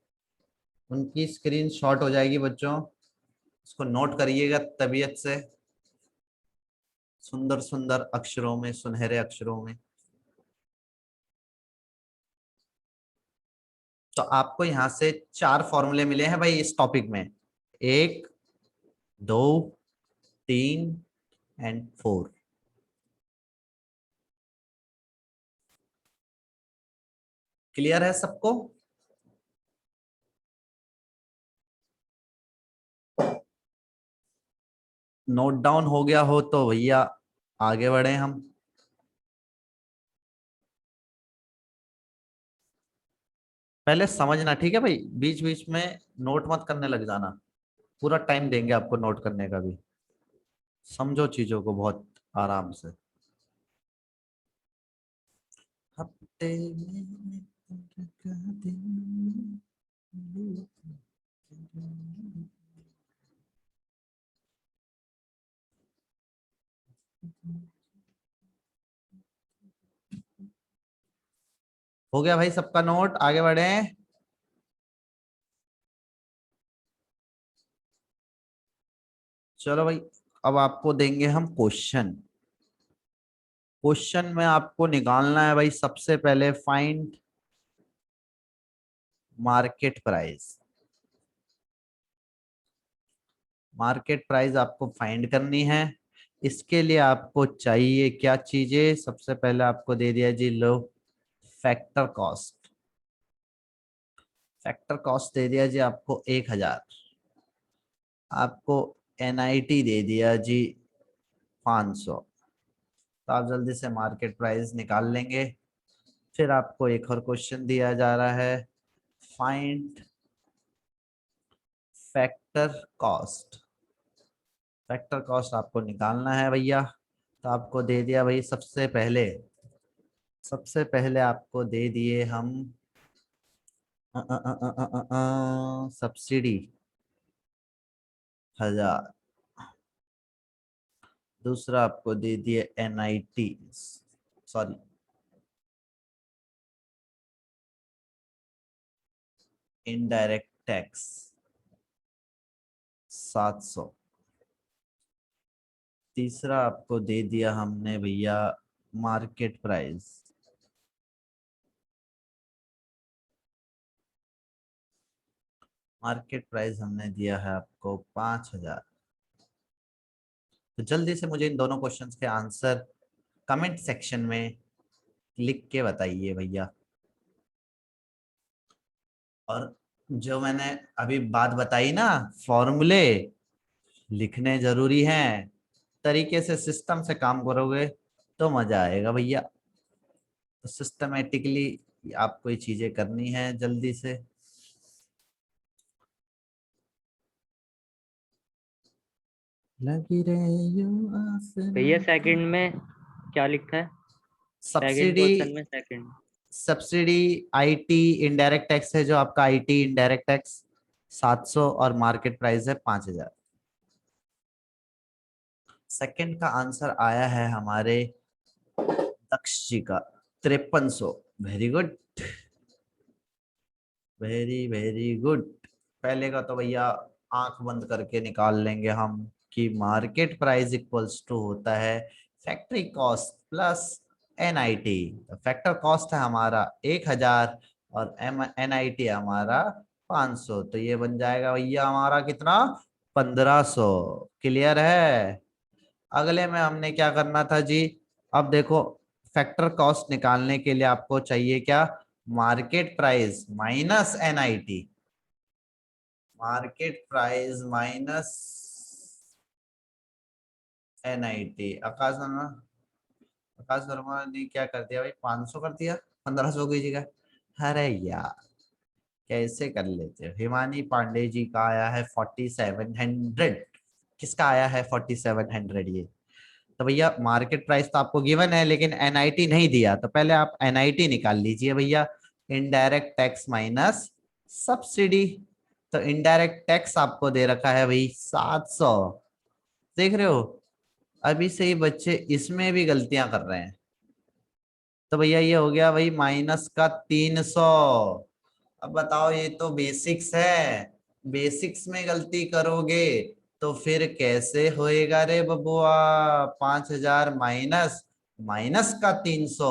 उनकी स्क्रीन शॉट हो जाएगी बच्चों। उसको नोट करिएगा तबीयत से, सुंदर सुंदर अक्षरों में, सुनहरे अक्षरों में। तो आपको यहाँ से 4 फॉर्मूले मिले हैं भाई इस टॉपिक में, 1, 2, 3 एंड 4। क्लियर है सबको। नोट डाउन हो गया हो तो भैया आगे बढ़े हम। पहले समझना, ठीक है भाई, बीच बीच में नोट मत करने लग जाना। पूरा टाइम देंगे आपको नोट करने का भी। समझो चीजों को बहुत आराम से। हफ्ते में दिन। हो गया भाई सबका नोट, आगे बढ़े। चलो भाई, अब आपको देंगे हम क्वेश्चन। क्वेश्चन में आपको निकालना है भाई सबसे पहले find market price. Market price आपको फाइंड करनी है। इसके लिए आपको चाहिए क्या चीजें, सबसे पहले आपको दे दिया जी लो फैक्टर कॉस्ट। फैक्टर कॉस्ट दे दिया जी आपको 1000। आपको NIT दे दिया जी 500। तो आप जल्दी से मार्केट प्राइस निकाल लेंगे। फिर आपको एक और क्वेश्चन दिया जा रहा है, find factor cost. Factor cost आपको निकालना है भैया। तो आपको दे दिया भाई, सबसे पहले आपको दे दिए हम सब्सिडी 1000। दूसरा आपको दे दिए NIT, सॉरी इनडायरेक्ट टैक्स 700। तीसरा आपको दे दिया हमने भैया मार्केट प्राइस, हमने दिया है आपको 5000। तो जल्दी से मुझे इन दोनों क्वेश्चंस के आंसर कमेंट सेक्शन में लिख के बताइए भैया। और जो मैंने अभी बात बताई ना, फॉर्मूले लिखने जरूरी हैं, तरीके से सिस्टम से काम करोगे तो मजा आएगा भैया। तो सिस्टमेटिकली आपको ये चीजें करनी है जल्दी से। लगी रहे यूं भैया आसमां की। सेकंड में क्या लिखा है? सेकंड सब्सिडी, क्वेश्चन में second. Subsidy IT indirect tax है जो आपका IT इनडायरेक्ट टैक्स 700 और मार्केट प्राइस है 5000। सेकंड का आंसर आया है हमारे दक्ष जी का 5300। Very good, very very good. पहले का तो भैया आंख बंद करके निकाल लेंगे हम कि मार्केट प्राइस इक्वल्स टू होता है factory cost plus NIT। Factor cost है हमारा 1000 और NIT हमारा 500, तो ये बन जाएगा भैया हमारा कितना, 1500। क्लियर है। अगले में हमने क्या करना था जी, अब देखो फैक्टर कॉस्ट निकालने के लिए आपको चाहिए क्या, market price minus NIT, market price minus NIT। आकाश वर्मा ने क्या कर दिया भाई, 500 कर दिया, 1500 की जगह। अरे यार कैसे कर लेते हो। हिमानी पांडे जी का आया है 4700। किसका आया है 4700 ये। तो भैया मार्केट प्राइस तो आपको गिवन है लेकिन NIT नहीं दिया, तो पहले आप NIT निकाल लीजिए भैया। Indirect tax minus subsidy. तो इनडायरेक्ट टैक्स आपको दे रखा है भाई 700। देख रहे हो, अभी से ही बच्चे इसमें भी गलतियां कर रहे हैं। तो भैया ये हो गया भाई माइनस का 300। अब बताओ, ये तो बेसिक्स है, बेसिक्स में गलती करोगे तो फिर कैसे होएगा रे बबुआ। 5000 माइनस माइनस का 300,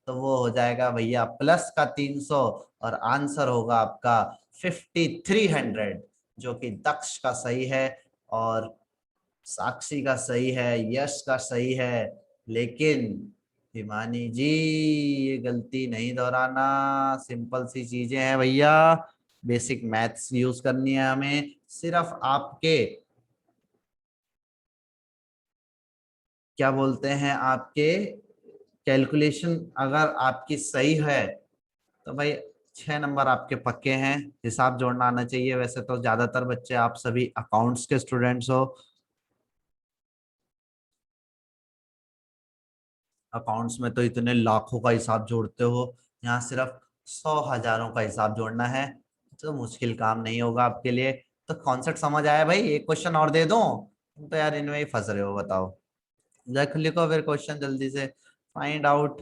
तो वो हो जाएगा भैया प्लस का 300। और आंसर होगा आपका 5300, जो कि दक्ष का सही है और साक्षी का सही है, यश का सही है। लेकिन हिमानी जी ये गलती नहीं दोहराना, सिंपल सी चीजें हैं भैया, बेसिक मैथ्स यूज करनी है हमें। सिर्फ आपके क्या बोलते हैं, आपके कैलकुलेशन अगर आपकी सही है तो भाई 6 नंबर आपके पक्के हैं। हिसाब जोड़ना आना चाहिए। वैसे तो ज्यादातर बच्चे आप सभी अकाउंट्स के स्टूडेंट्स हो, अकाउंट्स में तो इतने लाखों का हिसाब जोड़ते हो, यहाँ सिर्फ 100 हजारों का हिसाब जोड़ना है। तो मुश्किल काम नहीं होगा आपके लिए। तो कॉन्सेप्ट समझ आया भाई, एक क्वेश्चन और दे दूं, तुम तो यार इनमें ही फंस रहे हो। बताओ, देख लिखो फिर क्वेश्चन जल्दी से। Find out,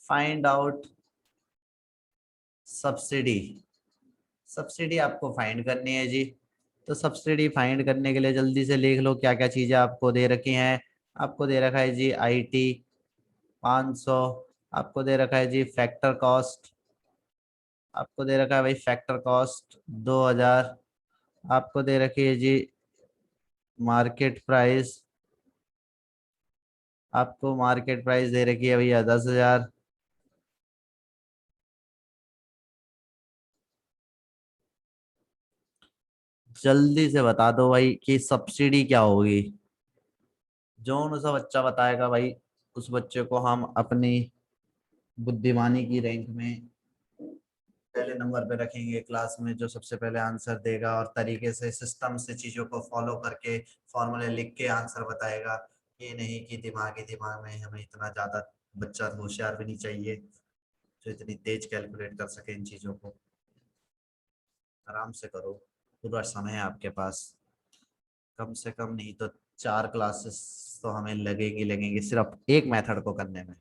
find out subsidy. Subsidy आपको फाइंड करनी है जी। तो सब्सिडी फाइंड करने के लिए जल्दी से लिख लो क्या क्या चीजें आपको दे रखी हैं। आपको दे रखा है जी IT 500, आपको दे रखा है जी फैक्टर कॉस्ट, आपको दे रखा है भाई फैक्टर कॉस्ट 2000, आपको दे रखी है जी मार्केट प्राइस, आपको मार्केट प्राइस दे रखी है भैया 10,000। जल्दी से बता दो भाई कि सब्सिडी क्या होगी। जो सा बच्चा बताएगा भाई, उस बच्चे को हम अपनी बुद्धिमानी की रैंक में पहले नंबर पे रखेंगे क्लास में, जो सबसे पहले आंसर देगा और तरीके से सिस्टम से चीजों को फॉलो करके फॉर्मूले लिख के आंसर बताएगा। ये नहीं कि दिमाग में हमें इतना ज्यादा बच्चा होशियार भी नहीं चाहिए जो इतनी तेज कैलकुलेट कर सके इन चीजों को। आराम से करो, पूरा समय है आपके पास। कम से कम नहीं तो 4 क्लासेस तो हमें लगेंगी सिर्फ एक मेथड को करने में।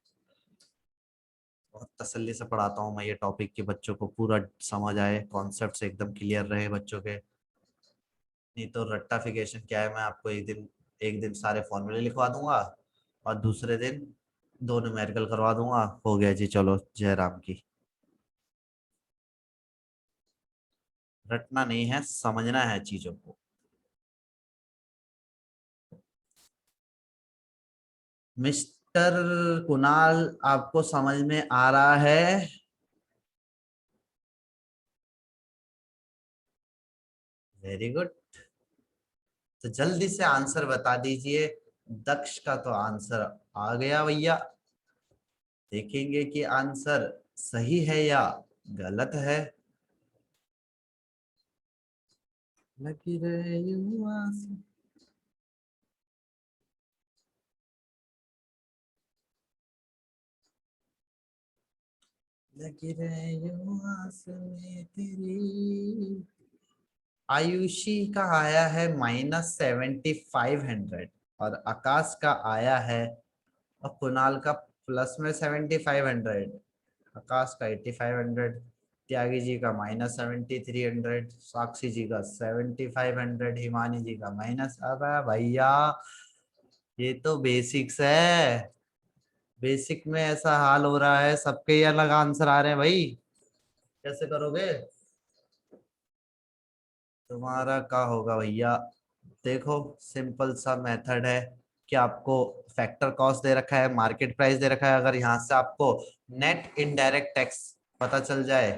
बहुत तसल्ली से पढ़ाता हूँ मैं ये टॉपिक कि बच्चों को पूरा समझ आए, कॉन्सेप्ट्स एकदम क्लियर रहे बच्चों के। नहीं तो रट्टाफिकेशन क्या है, मैं आपको एक दिन सारे फॉर्मूले लिखवा दूंगा और दूसरे दिन 2 न्यूमेरिकल करवा दूंगा, हो गया जी, चलो जय राम की। रटना नहीं है, समझना है चीजों को। मिस्टर कुणाल, आपको समझ में आ रहा है? Very good. तो जल्दी से आंसर बता दीजिए। दक्ष का तो आंसर आ गया भैया। देखेंगे कि आंसर सही है या गलत है। लगी रहे यूं आस- लगी रहे यूं आस में तेरी। आयुषी का आया है -7500 और आकाश का आया है, और कुणाल का प्लस में 7500, आकाश का 8500, त्यागी जी का -7300, साक्षी जी का 7500, हिमानी जी का माइनस। अब भैया ये तो बेसिक्स है, बेसिक में ऐसा हाल हो रहा है, सबके ये अलग आंसर आ रहे हैं भाई। कैसे करोगे? तुम्हारा क्या होगा भैया? देखो, सिंपल सा मेथड है कि आपको फैक्टर कॉस्ट दे रखा है, मार्केट प्राइस दे रखा है। अगर यहाँ से आपको नेट इनडायरेक्ट टैक्स पता चल जाए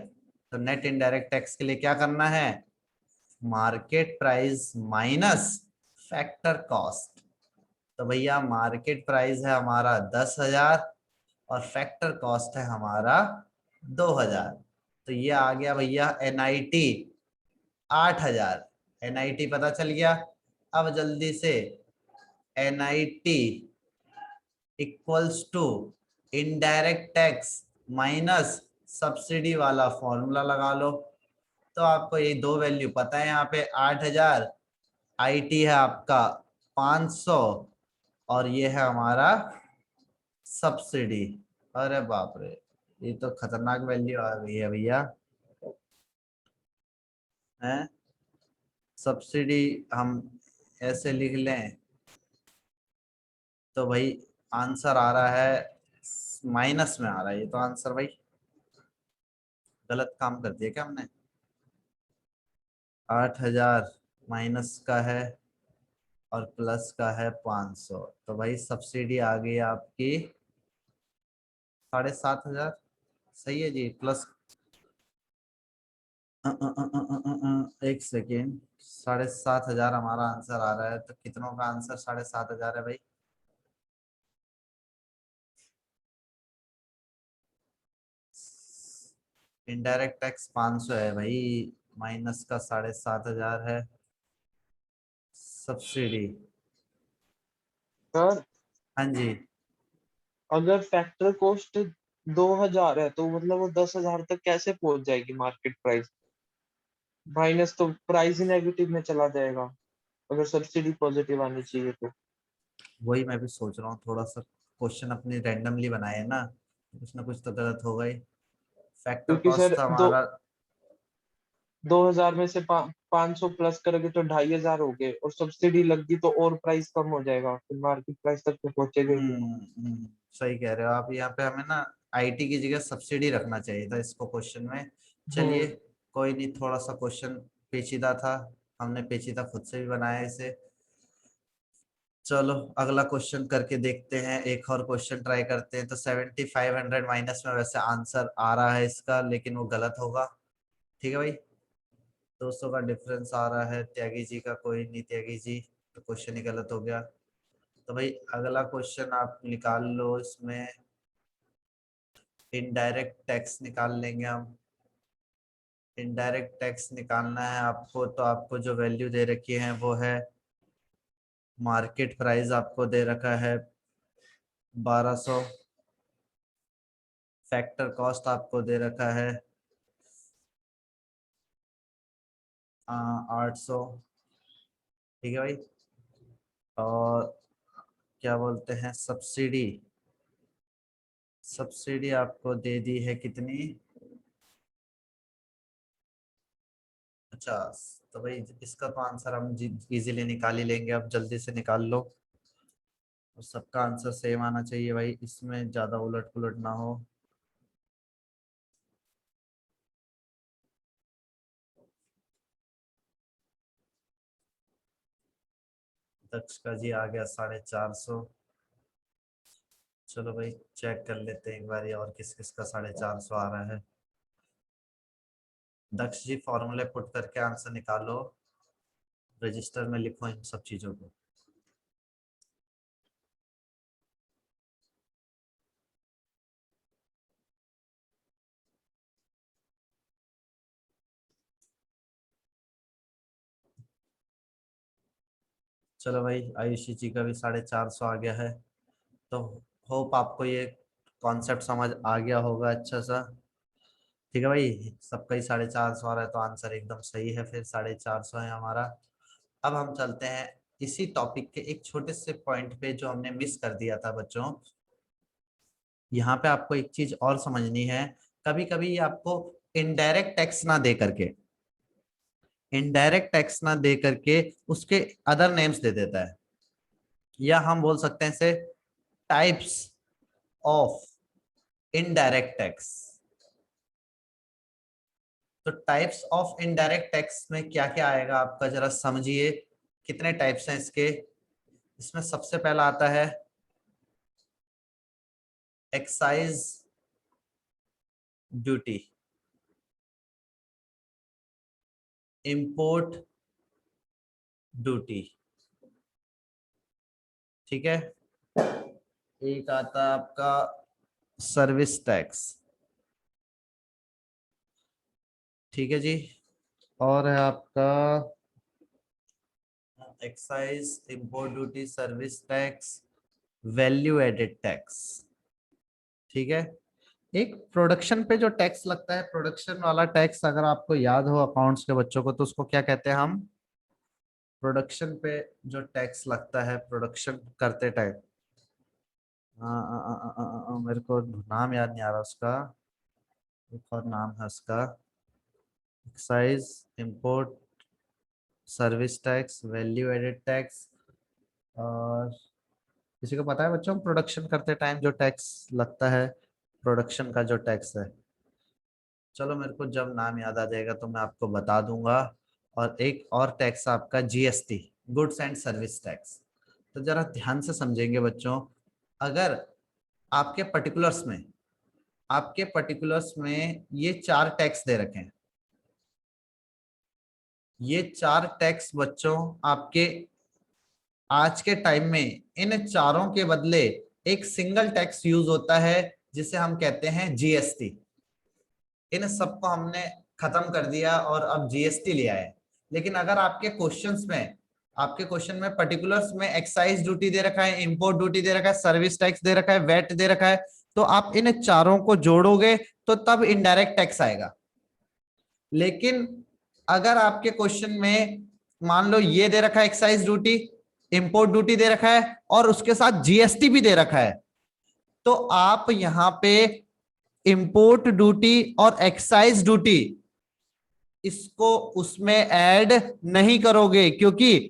तो नेट इनडायरेक्ट टैक्स के लिए क्या करना है? Market price minus factor cost. तो भैया मार्केट प्राइस है हमारा 10,000 और फैक्टर कॉस्ट है हमारा 2,000। तो ये आ गया भैया NIT 8,000। NIT पता चल गया। अब जल्दी से NIT equals to indirect tax minus subsidy वाला फॉर्मूला लगा लो। तो आपको ये दो वैल्यू पता है, यहाँ पे 8,000, IT है आपका 500 और ये है हमारा सब्सिडी। अरे बाप रे, ये तो खतरनाक वैल्यू आ गई है भैया। हैं, सब्सिडी हम ऐसे लिख लें तो भाई आंसर आ रहा है माइनस में आ रहा है। ये तो आंसर भाई गलत काम कर दिया क्या हमने? 8,000 माइनस का है और प्लस का है 500, तो भाई सब्सिडी आ गई आपकी 7,500। सही है जी, प्लस एक सेकेंड, 7,500 हमारा आंसर आ रहा है। तो कितनों का आंसर 7,500 है भाई? इनडायरेक्ट टैक्स 500 है भाई, माइनस का 7,500 है सब्सिडी। सर हाँ जी। अगर फैक्टर कॉस्ट 2,000 है तो मतलब वो 10,000 तक कैसे पहुंच जाएगी मार्केट प्राइस? माइनस तो प्राइस ही नेगेटिव में चला जाएगा अगर सब्सिडी पॉजिटिव आनी चाहिए तो। वही मैं भी सोच रहा हूँ, थोड़ा सा क्वेश्चन अपने रैंडमली बनाए हैं ना, कुछ ना कुछ तो गलत होगा ही। फैक्टर क्योंकि कॉस्ट सर था दो हमारा 2,000 में से 500 प्लस करोगे तो 2,500 हो गए और सब्सिडी लग गई तो और प्राइस कम हो जाएगा, फिर मार्केट प्राइस तक तो पहुंचेगा ही नहीं। सही कह रहे हो आप। यहाँ पे हमें ना IT की जगह सब्सिडी रखना चाहिए था इसको क्वेश्चन में। चलिए, हम्म। कोई नहीं, थोड़ा सा क्वेश्चन पेचीदा था, हमने पेचीदा खुद से भी बनाया इसे। चलो अगला क्वेश्चन करके देखते हैं, एक और क्वेश्चन ट्राई करते हैं। तो 7,500 माइनस में वैसे आंसर आ रहा है इसका, लेकिन वो गलत होगा। ठीक है भाई, 200 का डिफरेंस आ रहा है त्यागी जी का, कोई नहीं त्यागी जी, तो क्वेश्चन ही गलत हो गया। तो भाई अगला क्वेश्चन आप निकाल लो, इसमें इनडायरेक्ट टैक्स निकाल लेंगे हम। इनडायरेक्ट टैक्स निकालना है आपको, तो आपको जो वैल्यू दे रखी है वो है, मार्केट प्राइस आपको दे रखा है 1200, फैक्टर कॉस्ट आपको दे रखा है 800। ठीक है भाई। और क्या बोलते हैं, सब्सिडी, सब्सिडी आपको दे दी है कितनी, 50। तो भाई इसका तो आंसर हम इजीली निकाल ही लेंगे, अब जल्दी से निकाल लो। और सबका आंसर सेम आना चाहिए भाई, इसमें ज्यादा उलट पुलट ना हो। दक्ष का जी आ गया 450। चलो भाई चेक कर लेते हैं एक बार और किस किस का 450 आ रहा है। दक्ष जी फॉर्मूले पुट करके आंसर निकालो, रजिस्टर में लिखो इन सब चीजों को। चलो भाई आयुषी जी का भी 450 आ गया है। तो होप आपको ये कॉन्सेप्ट समझ आ गया होगा अच्छा सा। ठीक है भाई, सबका ही 450 आ रहा है तो आंसर एकदम सही है, फिर 450 है हमारा। अब हम चलते हैं इसी टॉपिक के एक छोटे से पॉइंट पे जो हमने मिस कर दिया था बच्चों। यहाँ पे आपको एक चीज और समझनी है, कभी कभी ये आपको इनडायरेक्ट टैक्स ना दे करके, इनडायरेक्ट टैक्स ना दे करके उसके अदर नेम्स दे देता है, या हम बोल सकते हैं इसे टाइप्स ऑफ इनडायरेक्ट टैक्स। तो टाइप्स ऑफ इनडायरेक्ट टैक्स में क्या क्या आएगा आपका, जरा समझिए। कितने टाइप्स हैं इसके। इसमें सबसे पहला आता है एक्साइज ड्यूटी, इंपोर्ट ड्यूटी। ठीक है। एक आता है आपका सर्विस टैक्स। ठीक है जी। और है आपका excise, import duty, service tax, value added tax. ठीक है। एक प्रोडक्शन पे जो टैक्स लगता है, प्रोडक्शन वाला टैक्स, अगर आपको याद हो अकाउंट्स के बच्चों को, तो उसको क्या कहते हैं हम, प्रोडक्शन पे जो टैक्स लगता है प्रोडक्शन करते टाइम, मेरे को नाम याद नहीं आ रहा उसका, एक और नाम है उसका, excise, import, service tax, value added tax. और किसी को पता है बच्चों, प्रोडक्शन करते टाइम जो टैक्स लगता है, प्रोडक्शन का जो टैक्स है। चलो मेरे को जब नाम याद आ जाएगा तो मैं आपको बता दूंगा। और एक और टैक्स आपका GST, goods and service tax. तो जरा ध्यान से समझेंगे बच्चों, अगर आपके पर्टिकुलर्स में, आपके पर्टिकुलर्स में ये 4 टैक्स दे रखे हैं, ये 4 टैक्स बच्चों आपके आज के टाइम में, इन चारों के बदले एक सिंगल टैक्स यूज होता है जिसे हम कहते हैं जीएसटी। इन सबको हमने खत्म कर दिया और अब जीएसटी ले आए। लेकिन अगर आपके क्वेश्चंस में, आपके क्वेश्चन में पर्टिकुलर्स में एक्साइज ड्यूटी दे रखा है, इंपोर्ट ड्यूटी दे रखा है, सर्विस टैक्स दे रखा है, वैट दे रखा है, तो आप इन चारों को जोड़ोगे तो तब इनडायरेक्ट टैक्स आएगा। लेकिन अगर आपके क्वेश्चन में मान लो ये दे रखा है एक्साइज ड्यूटी, इंपोर्ट ड्यूटी दे रखा है और उसके साथ जीएसटी भी दे रखा है, तो आप यहां पे इंपोर्ट ड्यूटी और एक्साइज ड्यूटी इसको उसमें ऐड नहीं करोगे, क्योंकि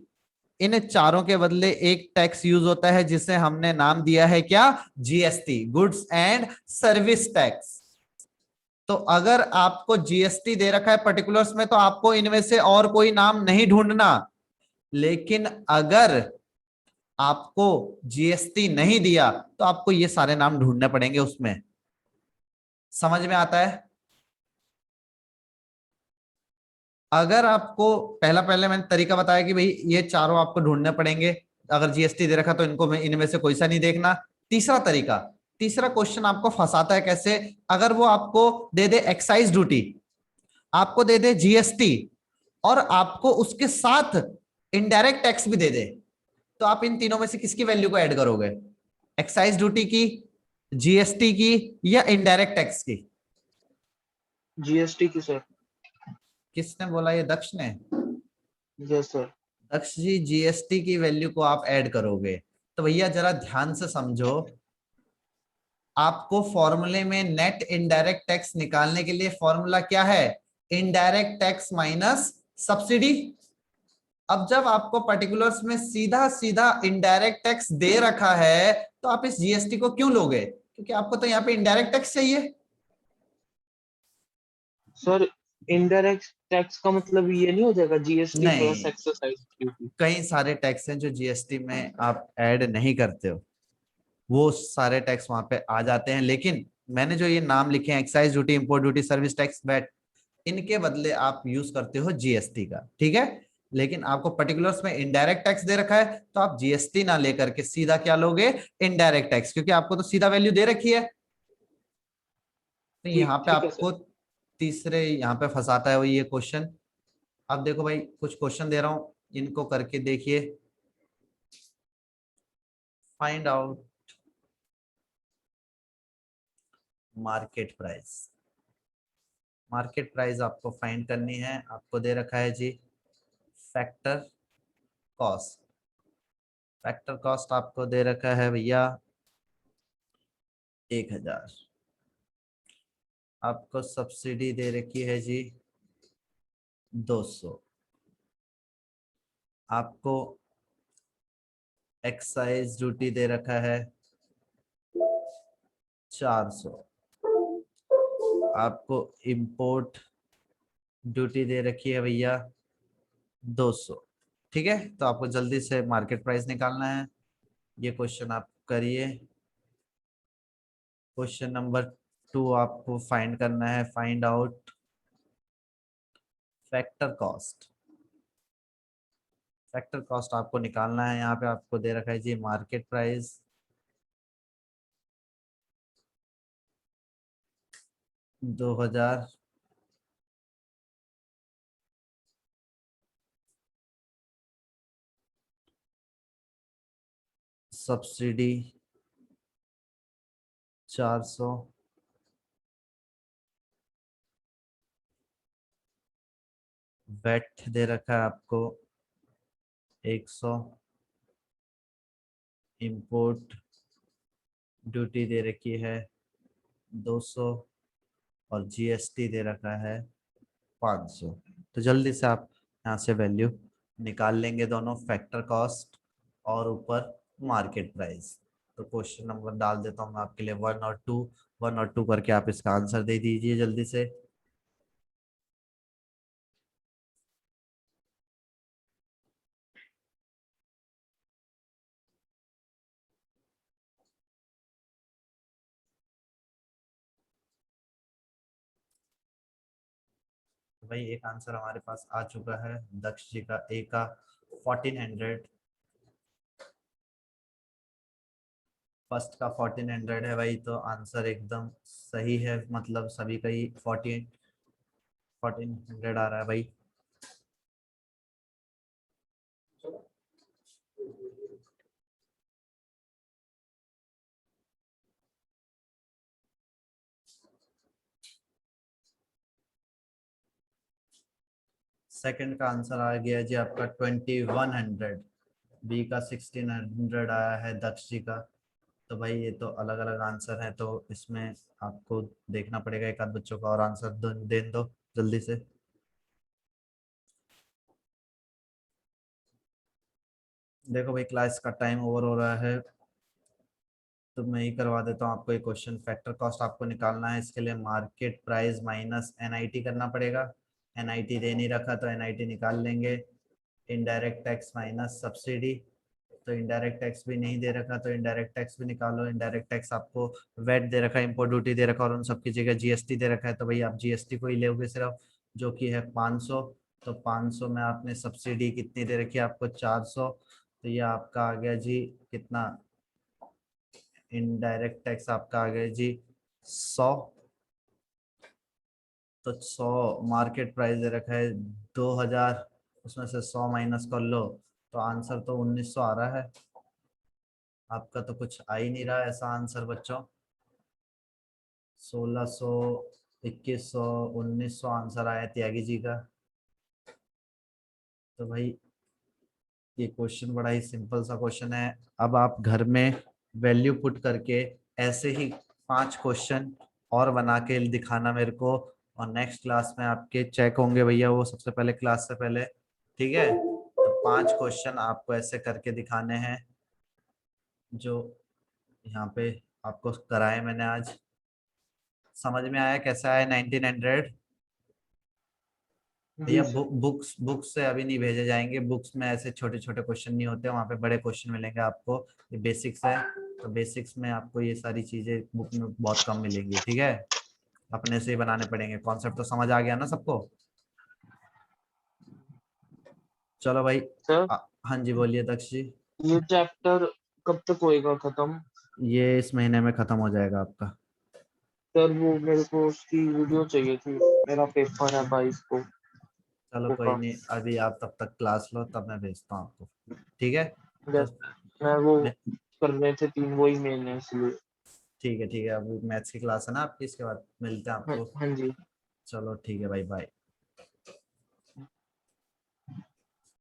इन चारों के बदले एक टैक्स यूज होता है जिसे हमने नाम दिया है क्या, GST, goods and service tax. तो अगर आपको जीएसटी दे रखा है पर्टिकुलर्स में तो आपको इनमें से और कोई नाम नहीं ढूंढना। लेकिन अगर आपको जीएसटी नहीं दिया तो आपको ये सारे नाम ढूंढने पड़ेंगे उसमें। समझ में आता है। अगर आपको पहले मैंने तरीका बताया कि भाई ये चारों आपको ढूंढने पड़ेंगे, अगर जीएसटी दे रखा तो इनको इनमें से कोई सा नहीं देखना। तीसरा तरीका, तीसरा क्वेश्चन आपको फंसाता है कैसे, अगर वो आपको दे दे एक्साइज ड्यूटी, आपको दे दे जीएसटी और आपको उसके साथ इनडायरेक्ट टैक्स भी दे दे, तो आप इन तीनों में से किसकी वैल्यू को ऐड करोगे? एक्साइज ड्यूटी की, जीएसटी की, या इनडायरेक्ट टैक्स की? जीएसटी की सर। किसने बोला? ये दक्ष ने। Yes sir. Daksh ji, GST की वैल्यू को आप ऐड करोगे तो भैया जरा ध्यान से समझो, आपको फॉर्मूले में नेट इनडायरेक्ट टैक्स निकालने के लिए फॉर्मूला क्या है? Indirect tax minus subsidy. अब जब आपको पर्टिकुलर्स में सीधा सीधा इनडायरेक्ट टैक्स दे रखा है तो आप इस जीएसटी को क्यों लोगे? क्योंकि आपको तो यहाँ पे इनडायरेक्ट टैक्स चाहिए। सर इनडायरेक्ट टैक्स का मतलब ये नहीं हो जाएगा जीएसटी प्लस नहीं, एक्साइज ड्यूटी? कई सारे टैक्स हैं जो जीएसटी में आप ऐड नहीं करते हो, वो सारे टैक्स वहां पे आ जाते हैं। लेकिन मैंने जो ये नाम लिखे हैं, excise duty, import duty, service tax, VAT, इनके बदले आप यूज करते हो जीएसटी का, ठीक है। लेकिन आपको पर्टिकुलर्स में इनडायरेक्ट टैक्स दे रखा है तो आप जीएसटी ना लेकर के सीधा क्या लोगे? इनडायरेक्ट टैक्स, क्योंकि आपको तो सीधा वैल्यू दे रखी है। तो यहाँ ठीक पे ठीक है सर। आपको तीसरे यहाँ पे फंसाता है वो ये क्वेश्चन। अब देखो भाई, कुछ क्वेश्चन दे रहा हूं, इनको करके देखिए। Find out market price. Market price आपको फाइंड करनी है। आपको दे रखा है जी फैक्टर कॉस्ट। फैक्टर कॉस्ट आपको दे रखा है भैया 1000। आपको सब्सिडी दे रखी है जी 200। आपको एक्साइज ड्यूटी दे रखा है 400। आपको इंपोर्ट ड्यूटी दे रखी है भैया 200। ठीक है, तो आपको जल्दी से मार्केट प्राइस निकालना है। ये क्वेश्चन आप करिए। क्वेश्चन नंबर 2 आपको फाइंड करना है, find out factor cost. Factor cost आपको निकालना है। यहाँ पे आपको दे रखा है जी मार्केट प्राइस 2000, सब्सिडी 400, वेट दे रखा है आपको 100, इंपोर्ट ड्यूटी दे रखी है 200 और जीएसटी दे रखा है 500। तो जल्दी से आप यहाँ से वैल्यू निकाल लेंगे, दोनों फैक्टर कॉस्ट और ऊपर मार्केट प्राइस। तो क्वेश्चन नंबर डाल देता हूँ मैं आपके लिए 1 और 2 करके आप इसका आंसर दे दीजिए जल्दी से। भाई एक आंसर हमारे पास आ चुका है दक्ष जी का, ए का 1400, फर्स्ट का 1400 है भाई, तो आंसर एकदम सही है। मतलब सभी का ही 1400 आ रहा है भाई। सेकंड का आंसर आ गया जी आपका 2100, बी का 1600 आया है दक्ष जी का। तो भाई ये तो अलग अलग आंसर है, तो इसमें आपको देखना पड़ेगा एक आध बच्चों का और आंसर दे दो जल्दी से। देखो भाई क्लास का टाइम ओवर हो रहा है, तो मैं ही करवा देता हूँ आपको एक क्वेश्चन। फैक्टर कॉस्ट आपको निकालना है, इसके लिए मार्केट प्राइस माइनस एनआईटी करना पड़ेगा। एनआईटी दे नहीं रखा तो एनआईटी निकाल लेंगे। इनडायरेक्ट टैक्स माइनस सब्सिडी, तो इनडायरेक्ट टैक्स भी नहीं दे रखा तो इनडायरेक्ट टैक्स भी निकालो। इनडायरेक्ट टैक्स आपको वेट दे रखा है, इंपोर्ट ड्यूटी दे रखा है और उन सबकी जगह जीएसटी दे रखा है, तो भाई आप जीएसटी को ही लोगे सिर्फ, जो कि है 500। तो 500 में आपने सब्सिडी कितनी दे रखी है आपको 400, तो ये आपका आ गया जी कितना? इनडायरेक्ट टैक्स आपका आ गया जी 100। तो 100 मार्केट प्राइस दे रखा है 2000, उसमें से 100 माइनस कर लो तो आंसर तो 1900 आ रहा है। आपका तो कुछ आ ही नहीं रहा है ऐसा आंसर बच्चों। 1600, 2100, 1900 आंसर आया त्यागी जी का। तो भाई ये क्वेश्चन बड़ा ही सिंपल सा क्वेश्चन है। अब आप घर में वैल्यू पुट करके ऐसे ही 5 क्वेश्चन और बना के दिखाना मेरे को, और नेक्स्ट क्लास में आपके चेक होंगे भैया वो सबसे पहले क्लास से पहले, ठीक है। तो 5 क्वेश्चन आपको ऐसे करके दिखाने हैं जो यहाँ पे आपको कराए मैंने आज। समझ में आया कैसा आया 1900? जी भैया सर। बुक्स से अभी नहीं भेजे जाएंगे, बुक्स में ऐसे छोटे छोटे क्वेश्चन नहीं होते, वहाँ पे बड़े क्वेश्चन मिलेंगे आपको। ये बेसिक्स है, तो बेसिक्स में आपको ये सारी चीजें बुक में बहुत कम मिलेंगी, ठीक है। अपने से ही बनाने पड़ेंगे। कॉन्सेप्ट तो समझ आ गया ना सबको? चलो भाई। सर हाँ जी बोलिए दक्ष जी। ये चैप्टर कब तक होएगा खत्म? ये इस महीने में खत्म हो जाएगा आपका। सर वो मेरे को उसकी वीडियो चाहिए थी, मेरा पेपर है 22 को। चलो कोई होगा। नहीं, अभी आप तब तक क्लास लो तब मैं भेजता हूँ आपको, ठीक है। तो मैं वो मैं- करने थे 3 वही मेन है इसलिए। ठीक है ठीक है, अभी मैथ्स की क्लास है ना आपकी, इसके बाद मिलते हैं हाँ आपको। हाँ जी। चलो ठीक है भाई, बाय।